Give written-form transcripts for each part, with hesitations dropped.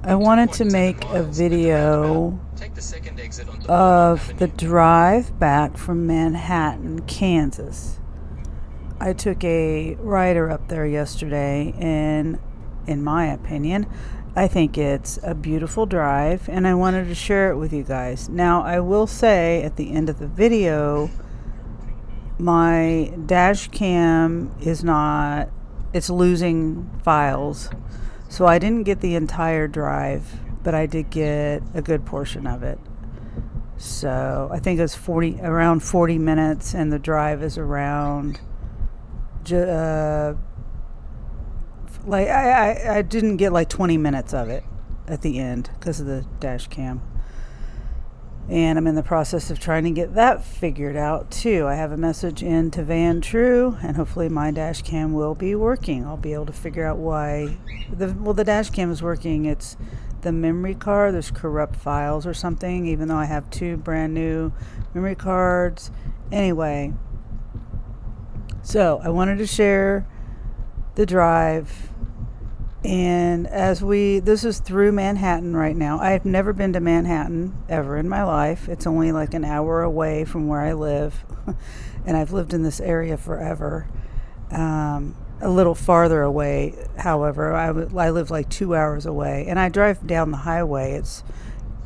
I wanted to make a video of the drive back from Manhattan, Kansas. I took a rider up there yesterday, and in my opinion, I think it's a beautiful drive, and I wanted to share it with you guys. Now, I will say at the end of the video, my dash cam it's losing files. So I didn't get the entire drive, but I did get a good portion of it. So I think it's around 40 minutes, and the drive is around, I didn't get like 20 minutes of it at the end because of the dash cam. And I'm in the process of trying to get that figured out too. I have a message in to Van True, and hopefully my dash cam will be working. I'll be able to figure out why. The dash cam is working. It's the memory card. There's corrupt files or something, even though I have 2 brand new memory cards. Anyway, so I wanted to share the drive. And this is through Manhattan right now. I've never been to Manhattan ever in my life. It's only like an hour away from where I live. And I've lived in this area forever. A little farther away, however, I live like 2 hours away. And I drive down the highway. It's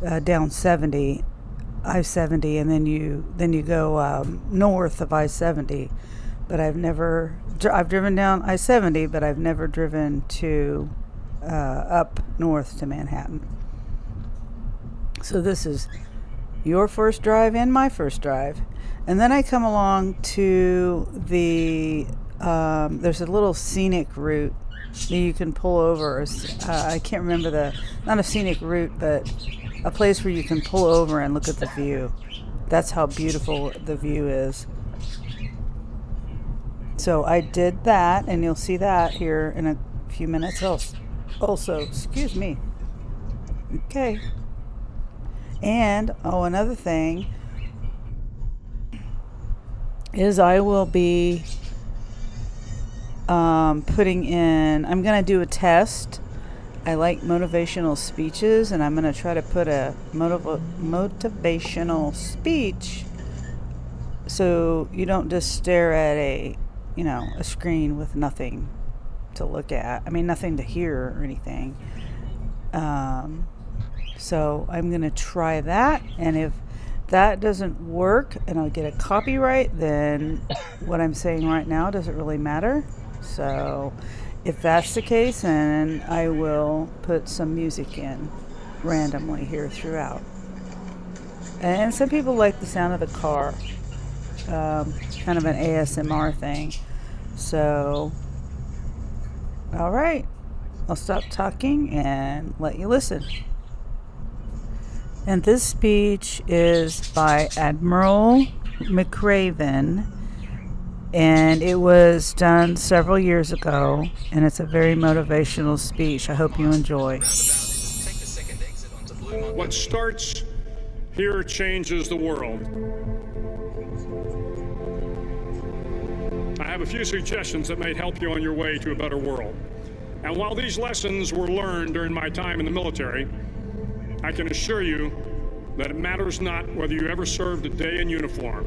down I-70, and then you go north of I-70. But I've driven down I-70, but I've never driven to up north to Manhattan. So this is your first drive and my first drive. And then I come along to there's a little scenic route that you can pull over. I can't remember not a scenic route, but a place where you can pull over and look at the view. That's how beautiful the view is. So I did that, and you'll see that here in a few minutes also. Excuse me. Okay. And, another thing is I will be I'm going to do a test. I like motivational speeches, and I'm going to try to put a motivational speech so you don't just stare at a screen with nothing to look at. I mean, nothing to hear or anything. So I'm going to try that. And if that doesn't work and I'll get a copyright, then what I'm saying right now doesn't really matter. So if that's the case, then I will put some music in randomly here throughout. And some people like the sound of the car. Kind of an ASMR thing. So, all right, I'll stop talking and let you listen. And this speech is by Admiral McRaven, and it was done several years ago, and it's a very motivational speech. I hope you enjoy. What starts here changes the world. I have a few suggestions that may help you on your way to a better world. And while these lessons were learned during my time in the military, I can assure you that it matters not whether you ever served a day in uniform.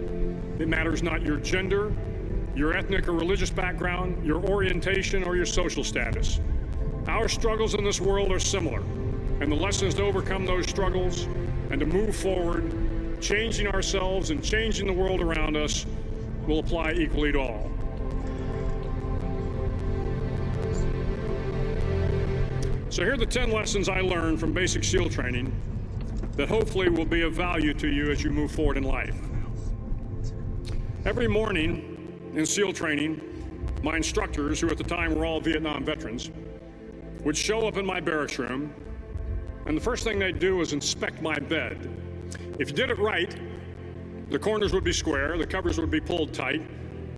It matters not your gender, your ethnic or religious background, your orientation, or your social status. Our struggles in this world are similar, and the lessons to overcome those struggles and to move forward, changing ourselves and changing the world around us, will apply equally to all. So here are the 10 lessons I learned from basic SEAL training that hopefully will be of value to you as you move forward in life. Every morning in SEAL training, my instructors, who at the time were all Vietnam veterans, would show up in my barracks room, and the first thing they'd do was inspect my bed. If you did it right, the corners would be square, the covers would be pulled tight,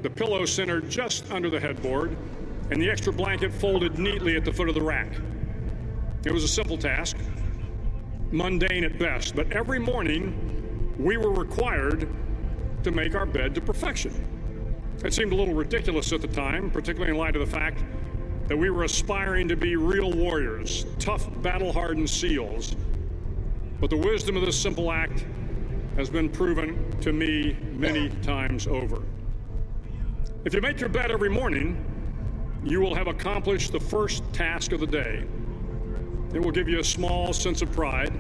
the pillow centered just under the headboard, and the extra blanket folded neatly at the foot of the rack. It was a simple task, mundane at best, but every morning we were required to make our bed to perfection. It seemed a little ridiculous at the time, particularly in light of the fact that we were aspiring to be real warriors, tough, battle-hardened SEALs. But the wisdom of this simple act has been proven to me many times over. If you make your bed every morning, you will have accomplished the first task of the day. It will give you a small sense of pride,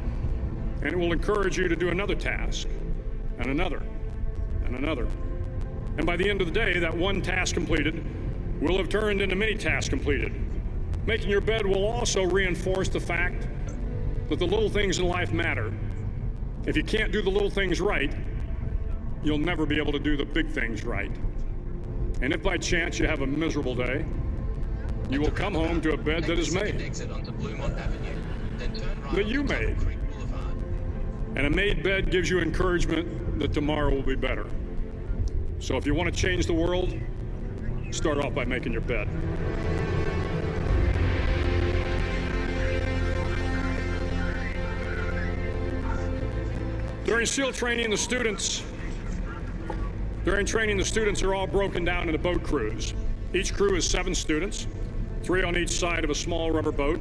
and it will encourage you to do another task, and another, and another. And by the end of the day, that one task completed will have turned into many tasks completed. Making your bed will also reinforce the fact that the little things in life matter. If you can't do the little things right, you'll never be able to do the big things right. And if by chance you have a miserable day, you will come home to a bed that is made, that you made. And a made bed gives you encouragement that tomorrow will be better. So if you want to change the world, start off by making your bed. During SEAL training, the students are all broken down into boat crews. Each crew is 7 students, 3 on each side of a small rubber boat,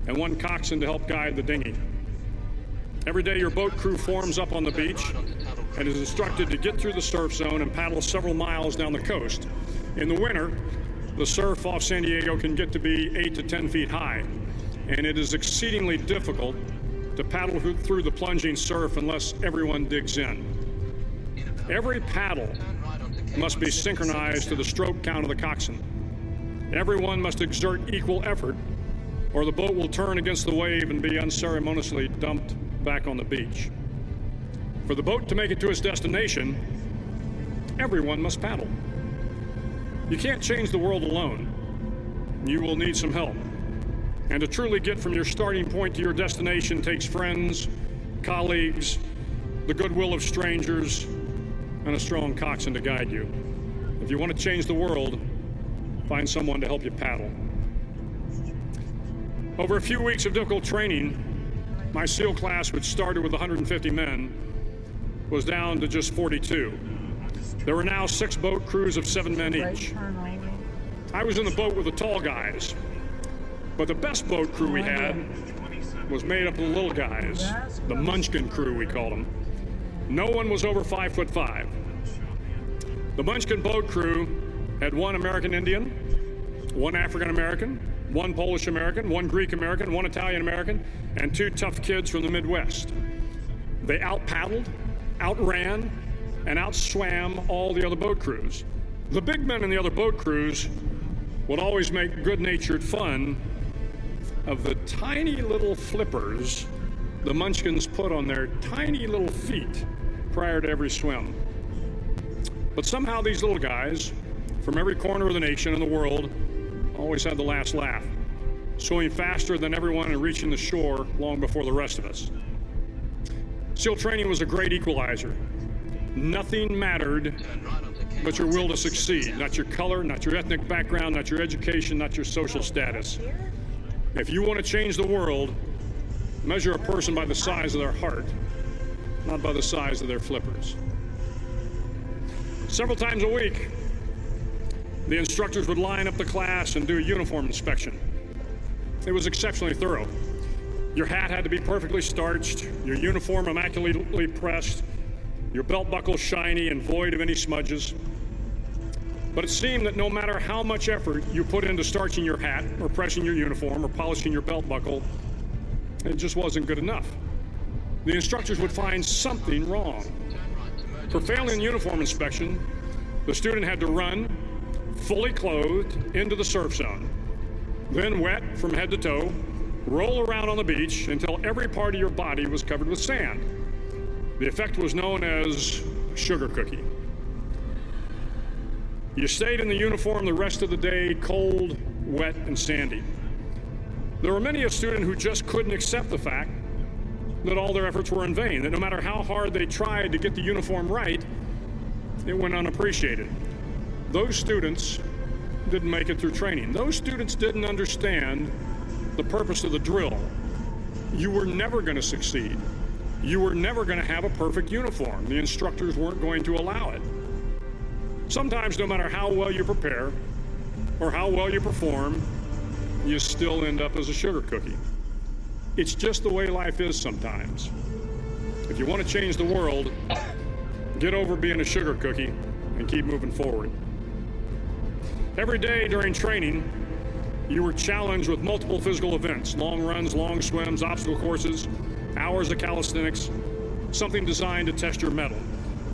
and 1 coxswain to help guide the dinghy. Every day, your boat crew forms up on the beach and is instructed to get through the surf zone and paddle several miles down the coast. In the winter, the surf off San Diego can get to be 8 to 10 feet high, and it is exceedingly difficult to paddle through the plunging surf unless everyone digs in. Every paddle must be synchronized to the stroke count of the coxswain. Everyone must exert equal effort, or the boat will turn against the wave and be unceremoniously dumped back on the beach. For the boat to make it to its destination, everyone must paddle. You can't change the world alone. You will need some help. And to truly get from your starting point to your destination takes friends, colleagues, the goodwill of strangers, and a strong coxswain to guide you. If you want to change the world, find someone to help you paddle. Over a few weeks of difficult training, my SEAL class, which started with 150 men, was down to just 42. There were now 6 boat crews of 7 men each. I was in the boat with the tall guys, but the best boat crew we had was made up of the little guys, the Munchkin crew, we called them. No one was over 5'5". The Munchkin boat crew had 1 American Indian, 1 African American, 1 Polish American, 1 Greek American, 1 Italian American, and 2 tough kids from the Midwest. They out-paddled, outran, and outswam all the other boat crews. The big men in the other boat crews would always make good-natured fun of the tiny little flippers the Munchkins put on their tiny little feet prior to every swim. But somehow these little guys from every corner of the nation and the world always had the last laugh, swimming faster than everyone and reaching the shore long before the rest of us. SEAL training was a great equalizer. Nothing mattered but your will to succeed, not your color, not your ethnic background, not your education, not your social status. If you want to change the world, measure a person by the size of their heart, not by the size of their flippers. Several times a week, the instructors would line up the class and do a uniform inspection. It was exceptionally thorough. Your hat had to be perfectly starched, your uniform immaculately pressed, your belt buckle shiny and void of any smudges. But it seemed that no matter how much effort you put into starching your hat or pressing your uniform or polishing your belt buckle, it just wasn't good enough. The instructors would find something wrong. For failing the uniform inspection, the student had to run, fully clothed, into the surf zone. Then wet from head to toe, roll around on the beach until every part of your body was covered with sand. The effect was known as sugar cookie. You stayed in the uniform the rest of the day, cold, wet, and sandy. There were many a student who just couldn't accept the fact that all their efforts were in vain, that no matter how hard they tried to get the uniform right, it went unappreciated. Those students didn't make it through training. Those students didn't understand the purpose of the drill. You were never going to succeed. You were never going to have a perfect uniform. The instructors weren't going to allow it. Sometimes, no matter how well you prepare or how well you perform, you still end up as a sugar cookie. It's just the way life is sometimes. If you want to change the world, get over being a sugar cookie and keep moving forward. Every day during training, you were challenged with multiple physical events: long runs, long swims, obstacle courses, hours of calisthenics, something designed to test your mettle.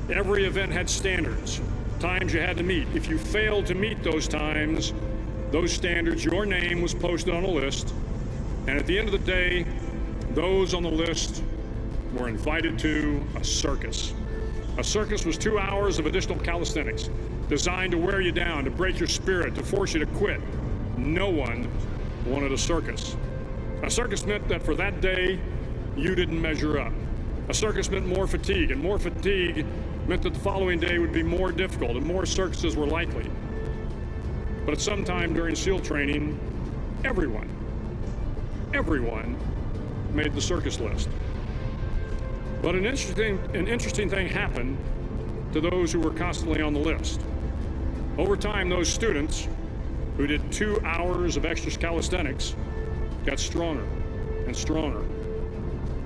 Every event had standards, times you had to meet. If you failed to meet those times, those standards, your name was posted on a list, and at the end of the day, those on the list were invited to a circus. A circus was 2 hours of additional calisthenics, designed to wear you down, to break your spirit, to force you to quit. No one wanted a circus. A circus meant that for that day, you didn't measure up. A circus meant more fatigue, and more fatigue meant that the following day would be more difficult and more circuses were likely. But at some time during SEAL training, everyone made the circus list. But an interesting thing happened to those who were constantly on the list. Over time, those students who did 2 hours of extra calisthenics got stronger and stronger.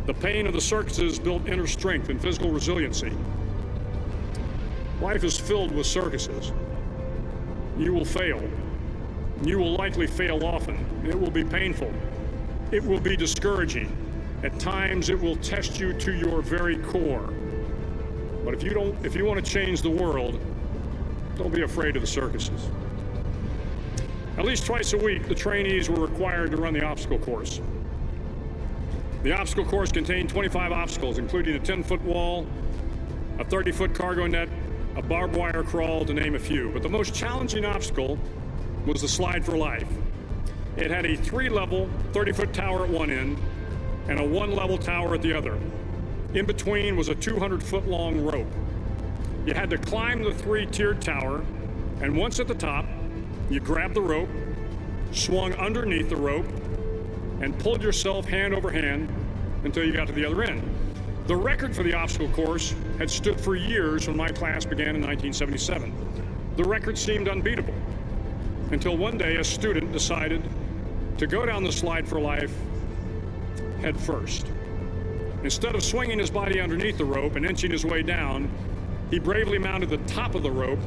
The pain of the circuses built inner strength and physical resiliency. Life is filled with circuses. You will fail. You will likely fail often. It will be painful. It will be discouraging. At times, it will test you to your very core. But if you want to change the world, don't be afraid of the circuses. At least twice a week, the trainees were required to run the obstacle course. The obstacle course contained 25 obstacles, including a 10-foot wall, a 30-foot cargo net, a barbed wire crawl, to name a few. But the most challenging obstacle was the slide for life. It had a 3-level, 30-foot tower at one end and a 1-level tower at the other. In between was a 200-foot-long rope. You had to climb the 3-tiered tower, and once at the top, you grabbed the rope, swung underneath the rope, and pulled yourself hand over hand until you got to the other end. The record for the obstacle course had stood for years when my class began in 1977. The record seemed unbeatable until one day a student decided to go down the slide for life head first. Instead of swinging his body underneath the rope and inching his way down, he bravely mounted the top of the rope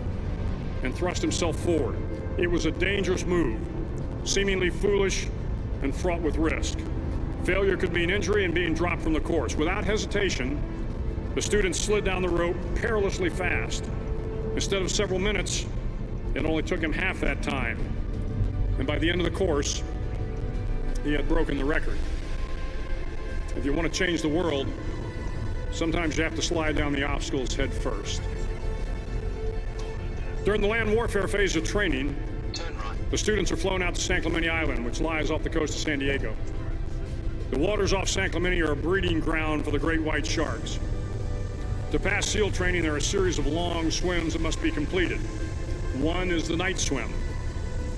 and thrust himself forward. It was a dangerous move, seemingly foolish and fraught with risk. Failure could mean injury and being dropped from the course. Without hesitation, the student slid down the rope perilously fast. Instead of several minutes, it only took him half that time. And by the end of the course, he had broken the record. If you want to change the world, sometimes you have to slide down the obstacles head first. During the land warfare phase of training, the students are flown out to San Clemente Island, which lies off the coast of San Diego. The waters off San Clemente are a breeding ground for the great white sharks. To pass SEAL training, there are a series of long swims that must be completed. One is the night swim.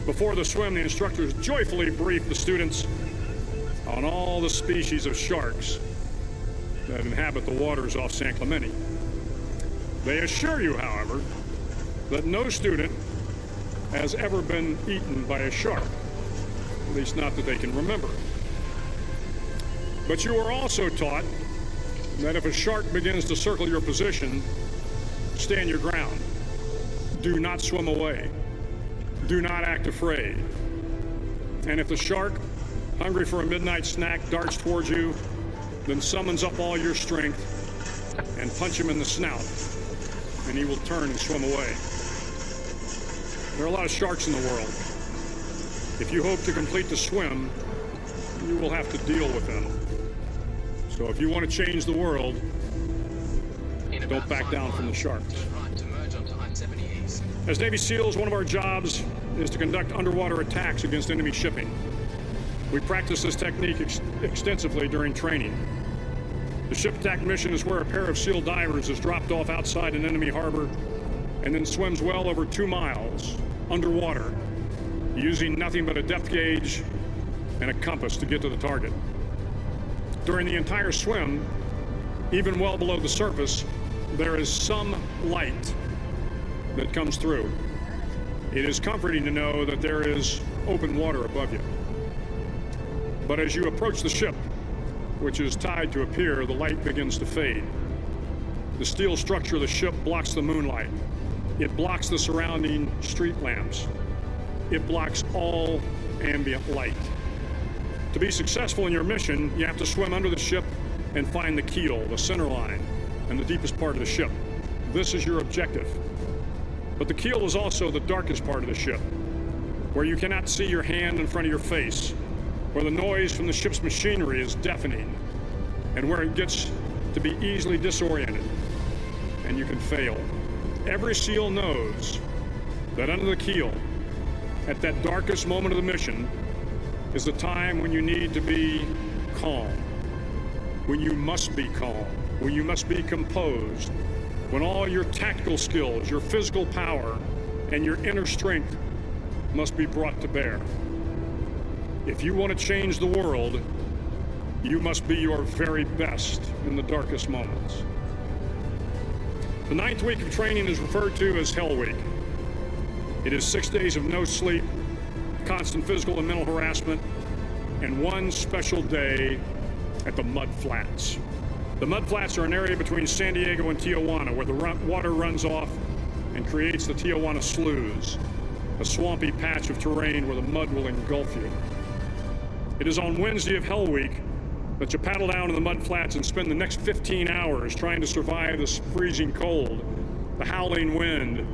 Before the swim, the instructors joyfully brief the students on all the species of sharks that inhabit the waters off San Clemente. They assure you, however, that no student has ever been eaten by a shark, at least not that they can remember. But you are also taught that if a shark begins to circle your position, stand your ground. Do not swim away. Do not act afraid. And if the shark, hungry for a midnight snack, darts towards you, then summons up all your strength and punch him in the snout, and he will turn and swim away. There are a lot of sharks in the world. If you hope to complete the swim, you will have to deal with them. So if you want to change the world, don't back down from the sharks. As Navy SEALs, one of our jobs is to conduct underwater attacks against enemy shipping. We practice this technique extensively during training. The ship attack mission is where a pair of SEAL divers is dropped off outside an enemy harbor and then swims well over 2 miles underwater, using nothing but a depth gauge and a compass to get to the target. During the entire swim, even well below the surface, there is some light that comes through. It is comforting to know that there is open water above you. But as you approach the ship, which is tied to a pier, the light begins to fade. The steel structure of the ship blocks the moonlight. It blocks the surrounding street lamps. It blocks all ambient light. To be successful in your mission, you have to swim under the ship and find the keel, the center line, and the deepest part of the ship. This is your objective. But the keel is also the darkest part of the ship, where you cannot see your hand in front of your face, where the noise from the ship's machinery is deafening, and where it gets to be easily disoriented, and you can fail. Every SEAL knows that under the keel, at that darkest moment of the mission, is the time when you need to be calm, when you must be calm, when you must be composed, when all your tactical skills, your physical power, and your inner strength must be brought to bear. If you want to change the world, you must be your very best in the darkest moments. The 9th week of training is referred to as Hell Week. It is 6 days of no sleep, constant physical and mental harassment, and one special day at the Mud Flats. The Mud Flats are an area between San Diego and Tijuana where the water runs off and creates the Tijuana Sloughs, a swampy patch of terrain where the mud will engulf you. It is on Wednesday of Hell Week that you paddle down in the mud flats and spend the next 15 hours trying to survive the freezing cold, the howling wind,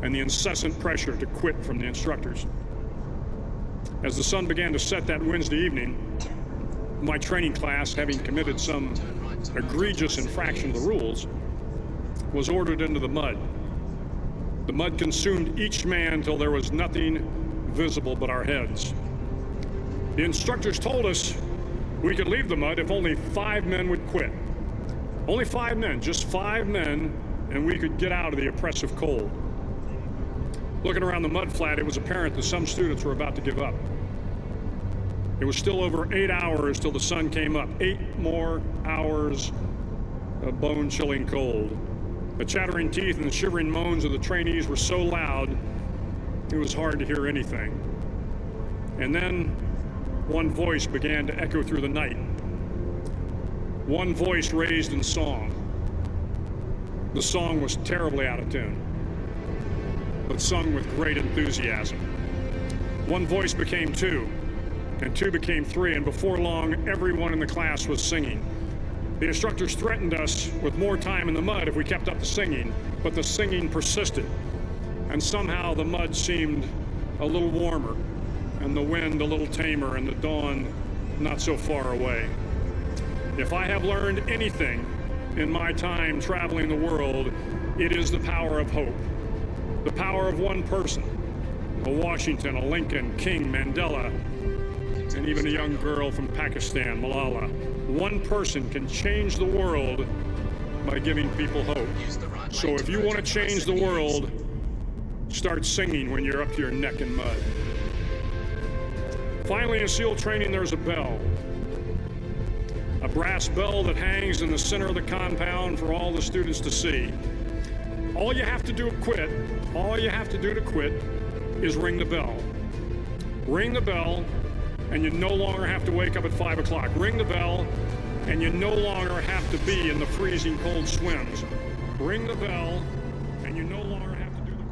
and the incessant pressure to quit from the instructors. As the sun began to set that Wednesday evening, my training class, having committed some egregious infraction of the rules, was ordered into the mud. The mud consumed each man till there was nothing visible but our heads. The instructors told us we could leave the mud if only 5 men would quit. Only 5 men, just 5 men, and we could get out of the oppressive cold. Looking around the mud flat, it was apparent that some students were about to give up. It was still over 8 hours till the sun came up. 8 more hours of bone-chilling cold. The chattering teeth and the shivering moans of the trainees were so loud, it was hard to hear anything. And then one voice began to echo through the night. One voice raised in song. The song was terribly out of tune, but sung with great enthusiasm. One voice became 2, and 2 became 3, and before long, everyone in the class was singing. The instructors threatened us with more time in the mud if we kept up the singing, but the singing persisted, and somehow the mud seemed a little warmer, and the wind a little tamer, and the dawn not so far away. If I have learned anything in my time traveling the world, it is the power of hope. The power of one person, a Washington, a Lincoln, King, Mandela, and even a young girl from Pakistan, Malala. One person can change the world by giving people hope. So if you want to change the world, start singing when you're up to your neck in mud. Finally, in SEAL training, there's a bell. A brass bell that hangs in the center of the compound for all the students to see. All you have to do to quit is ring the bell. Ring the bell, and you no longer have to wake up at 5 o'clock. Ring the bell, and you no longer have to be in the freezing cold swims. Ring the bell, and you no longer have to do the...